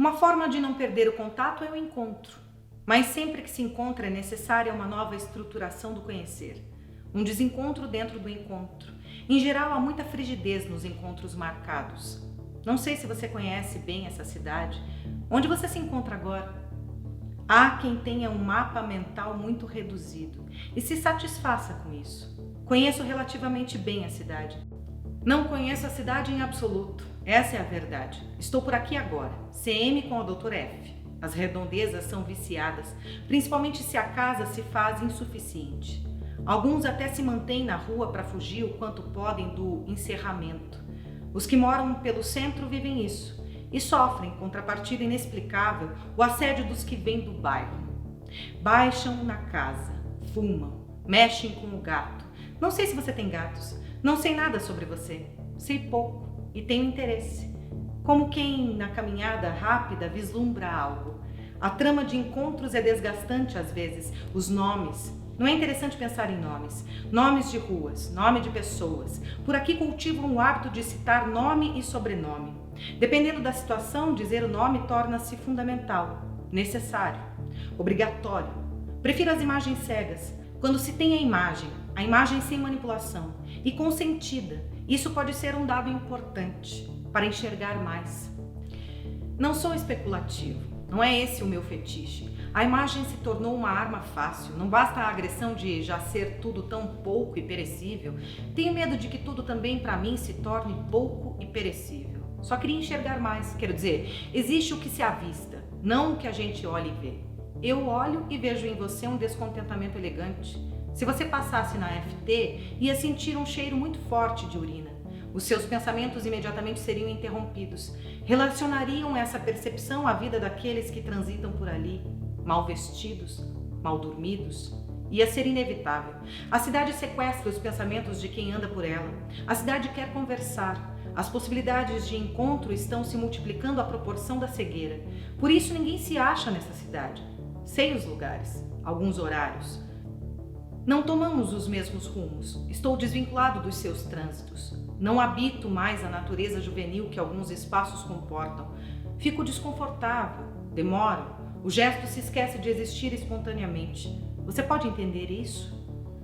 Uma forma de não perder o contato é o encontro, mas sempre que se encontra é necessária uma nova estruturação do conhecer, um desencontro dentro do encontro. Em geral, há muita frigidez nos encontros marcados. Não sei se você conhece bem essa cidade. Onde você se encontra agora? Há quem tenha um mapa mental muito reduzido e se satisfaça com isso. Conheço relativamente bem a cidade. Não conheço a cidade em absoluto. Essa é a verdade. Estou por aqui agora. CM com a Dr. F. As redondezas são viciadas, principalmente se a casa se faz insuficiente. Alguns até se mantêm na rua para fugir o quanto podem do encerramento. Os que moram pelo centro vivem isso e sofrem, contrapartida inexplicável, o assédio dos que vêm do bairro. Baixam na casa, fumam, mexem com o gato. Não sei se você tem gatos, não sei nada sobre você. Sei pouco e tenho interesse. Como quem, na caminhada rápida, vislumbra algo. A trama de encontros é desgastante às vezes. Os nomes. Não é interessante pensar em nomes. Nomes de ruas, nome de pessoas. Por aqui cultivam o hábito de citar nome e sobrenome. Dependendo da situação, dizer o nome torna-se fundamental, necessário, obrigatório. Prefiro as imagens cegas. Quando se tem a imagem sem manipulação e consentida, isso pode ser um dado importante para enxergar mais. Não sou especulativo, não é esse o meu fetiche. A imagem se tornou uma arma fácil, não basta a agressão de já ser tudo tão pouco e perecível. Tenho medo de que tudo também para mim se torne pouco e perecível. Só queria enxergar mais, quero dizer, existe o que se avista, não o que a gente olha e vê. Eu olho e vejo em você um descontentamento elegante. Se você passasse na FT, ia sentir um cheiro muito forte de urina. Os seus pensamentos imediatamente seriam interrompidos. Relacionariam essa percepção à vida daqueles que transitam por ali, mal vestidos, mal dormidos. Ia ser inevitável. A cidade sequestra os pensamentos de quem anda por ela. A cidade quer conversar. As possibilidades de encontro estão se multiplicando à proporção da cegueira. Por isso ninguém se acha nessa cidade. Sei os lugares, alguns horários. Não tomamos os mesmos rumos. Estou desvinculado dos seus trânsitos. Não habito mais a natureza juvenil que alguns espaços comportam. Fico desconfortável, demoro. O gesto se esquece de existir espontaneamente. Você pode entender isso?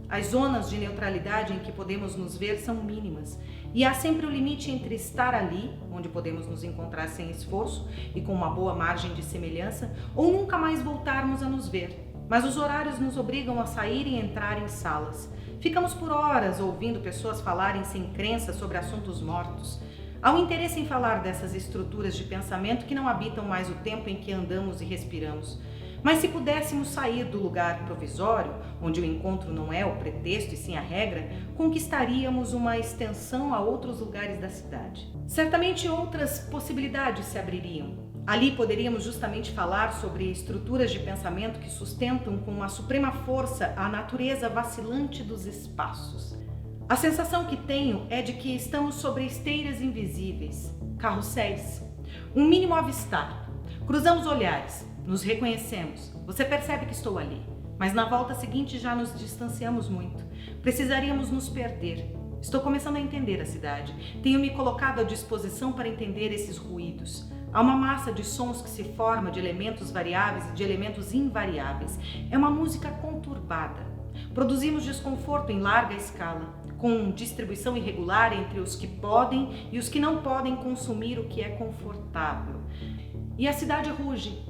As zonas de neutralidade em que podemos nos ver são mínimas. E há sempre o limite entre estar ali, onde podemos nos encontrar sem esforço e com uma boa margem de semelhança, ou nunca mais voltarmos a nos ver. Mas os horários nos obrigam a sair e entrar em salas. Ficamos por horas ouvindo pessoas falarem sem crença sobre assuntos mortos. Há um interesse em falar dessas estruturas de pensamento que não habitam mais o tempo em que andamos e respiramos. Mas se pudéssemos sair do lugar provisório, onde o encontro não é o pretexto e sim a regra, conquistaríamos uma extensão a outros lugares da cidade. Certamente outras possibilidades se abririam. Ali poderíamos justamente falar sobre estruturas de pensamento que sustentam com uma suprema força a natureza vacilante dos espaços. A sensação que tenho é de que estamos sobre esteiras invisíveis, carrosséis. Um mínimo avistar. Cruzamos olhares. Nos reconhecemos. Você percebe que estou ali, mas na volta seguinte já nos distanciamos muito. Precisaríamos nos perder. Estou começando a entender a cidade. Tenho me colocado à disposição para entender esses ruídos. Há uma massa de sons que se forma de elementos variáveis e de elementos invariáveis. É uma música conturbada. Produzimos desconforto em larga escala, com distribuição irregular entre os que podem e os que não podem consumir o que é confortável. E a cidade ruge.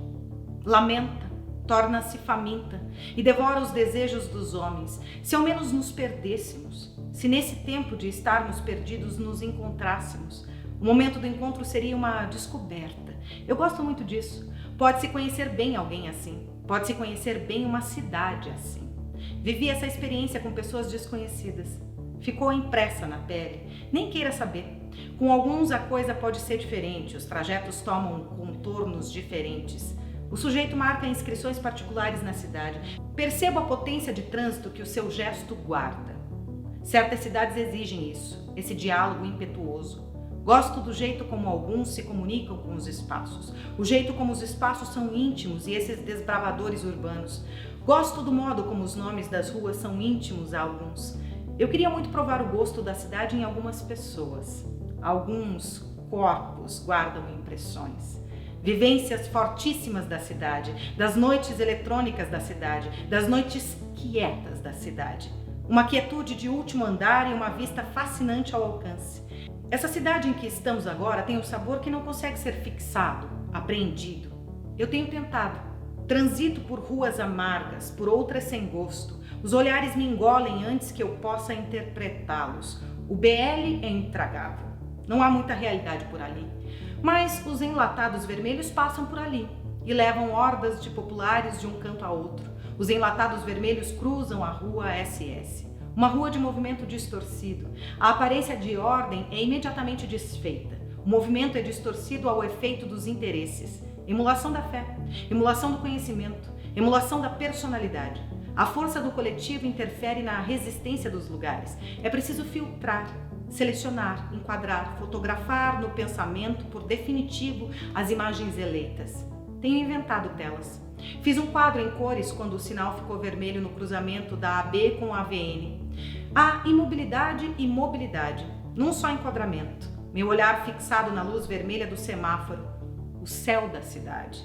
Lamenta, torna-se faminta e devora os desejos dos homens. Se ao menos nos perdêssemos, se nesse tempo de estarmos perdidos nos encontrássemos, o momento do encontro seria uma descoberta. Eu gosto muito disso. Pode-se conhecer bem alguém assim, pode-se conhecer bem uma cidade assim. Vivi essa experiência com pessoas desconhecidas. Ficou impressa na pele, nem queira saber. Com alguns a coisa pode ser diferente, os trajetos tomam contornos diferentes. O sujeito marca inscrições particulares na cidade. Percebo a potência de trânsito que o seu gesto guarda. Certas cidades exigem isso, esse diálogo impetuoso. Gosto do jeito como alguns se comunicam com os espaços, o jeito como os espaços são íntimos e esses desbravadores urbanos. Gosto do modo como os nomes das ruas são íntimos a alguns. Eu queria muito provar o gosto da cidade em algumas pessoas. Alguns corpos guardam impressões. vivências fortíssimas da cidade, das noites eletrônicas da cidade, das noites quietas da cidade. Uma quietude de último andar e uma vista fascinante ao alcance. Essa cidade em que estamos agora tem um sabor que não consegue ser fixado, apreendido. Eu tenho tentado. Transito por ruas amargas, por outras sem gosto. Os olhares me engolem antes que eu possa interpretá-los. O BL é intragável. Não há muita realidade por ali. Mas os enlatados vermelhos passam por ali e levam hordas de populares de um canto a outro. Os enlatados vermelhos cruzam a rua SS. Uma rua de movimento distorcido. A aparência de ordem é imediatamente desfeita. O movimento é distorcido ao efeito dos interesses. Emulação da fé, emulação do conhecimento, emulação da personalidade. A força do coletivo interfere na resistência dos lugares. É preciso filtrar, selecionar, enquadrar, fotografar no pensamento, por definitivo, as imagens eleitas. Tenho inventado telas. Fiz um quadro em cores quando o sinal ficou vermelho no cruzamento da AB com a AVN. Há imobilidade e mobilidade, num só enquadramento. Meu olhar fixado na luz vermelha do semáforo, o céu da cidade.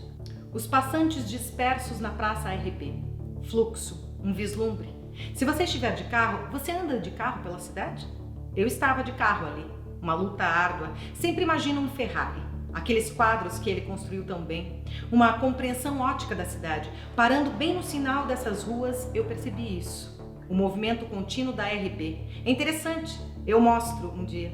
Os passantes dispersos na praça ARP. Fluxo, um vislumbre. Se você estiver de carro, você anda de carro pela cidade? Eu estava de carro ali, uma luta árdua. Sempre imagino um Ferrari, aqueles quadros que ele construiu tão bem. Uma compreensão ótica da cidade. Parando bem no sinal dessas ruas, eu percebi isso. O movimento contínuo da RB. É interessante, eu mostro um dia.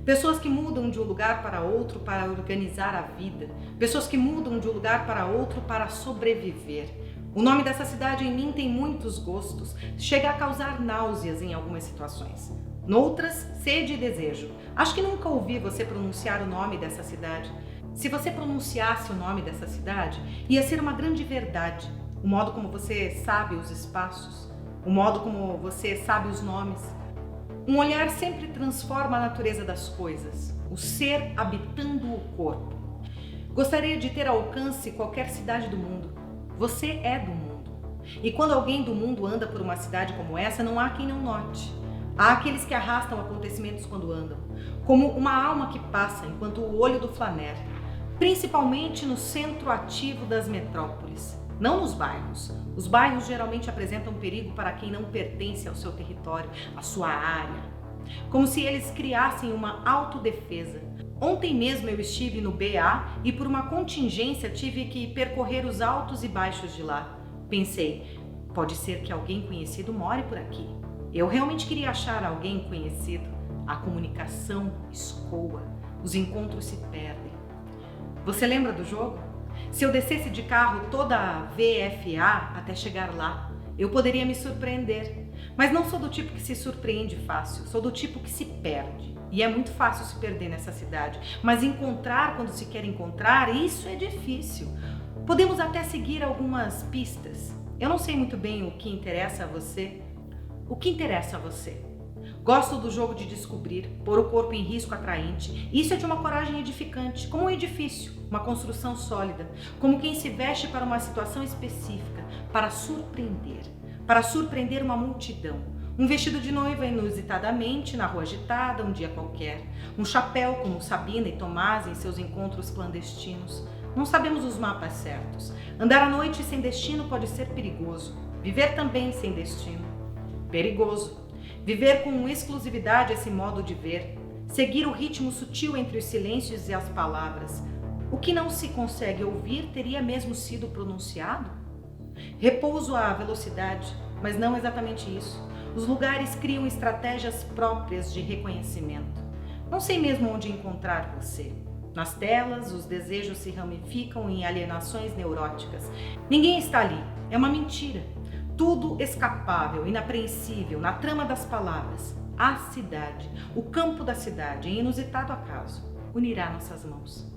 Pessoas que mudam de um lugar para outro para organizar a vida. Pessoas que mudam de um lugar para outro para sobreviver. O nome dessa cidade em mim tem muitos gostos. Chega a causar náuseas em algumas situações. Noutras, sede e desejo. Acho que nunca ouvi você pronunciar o nome dessa cidade. Se você pronunciasse o nome dessa cidade, ia ser uma grande verdade. O modo como você sabe os espaços. O modo como você sabe os nomes. Um olhar sempre transforma a natureza das coisas, o ser habitando o corpo. Gostaria de ter ao alcance qualquer cidade do mundo. Você é do mundo. E quando alguém do mundo anda por uma cidade como essa, não há quem não note. Há aqueles que arrastam acontecimentos quando andam, como uma alma que passa enquanto o olho do flaner, principalmente no centro ativo das metrópoles. Não nos bairros. Os bairros geralmente apresentam perigo para quem não pertence ao seu território, à sua área. Como se eles criassem uma autodefesa. Ontem mesmo eu estive no BA e por uma contingência tive que percorrer os altos e baixos de lá. Pensei, pode ser que alguém conhecido more por aqui. Eu realmente queria achar alguém conhecido. A comunicação escoa, os encontros se perdem. Você lembra do jogo? Se eu descesse de carro toda a VFA até chegar lá, eu poderia me surpreender. Mas não sou do tipo que se surpreende fácil, sou do tipo que se perde. E é muito fácil se perder nessa cidade. Mas encontrar quando se quer encontrar, isso é difícil. Podemos até seguir algumas pistas. Eu não sei muito bem o que interessa a você. O que interessa a você? Gosto do jogo de descobrir, pôr o corpo em risco atraente. Isso é de uma coragem edificante, como um edifício, uma construção sólida, como quem se veste para uma situação específica, para surpreender uma multidão. Um vestido de noiva inusitadamente na rua agitada, um dia qualquer. Um chapéu como Sabina e Tomás em seus encontros clandestinos. Não sabemos os mapas certos. Andar à noite sem destino pode ser perigoso. Viver também sem destino. Perigoso. Viver com exclusividade esse modo de ver, seguir o ritmo sutil entre os silêncios e as palavras. O que não se consegue ouvir teria mesmo sido pronunciado? Repouso à velocidade, mas não exatamente isso. Os lugares criam estratégias próprias de reconhecimento. Não sei mesmo onde encontrar você. Nas telas, os desejos se ramificam em alienações neuróticas. Ninguém está ali, é uma mentira. Tudo escapável, inapreensível, na trama das palavras. A cidade, o campo da cidade, em inusitado acaso, unirá nossas mãos.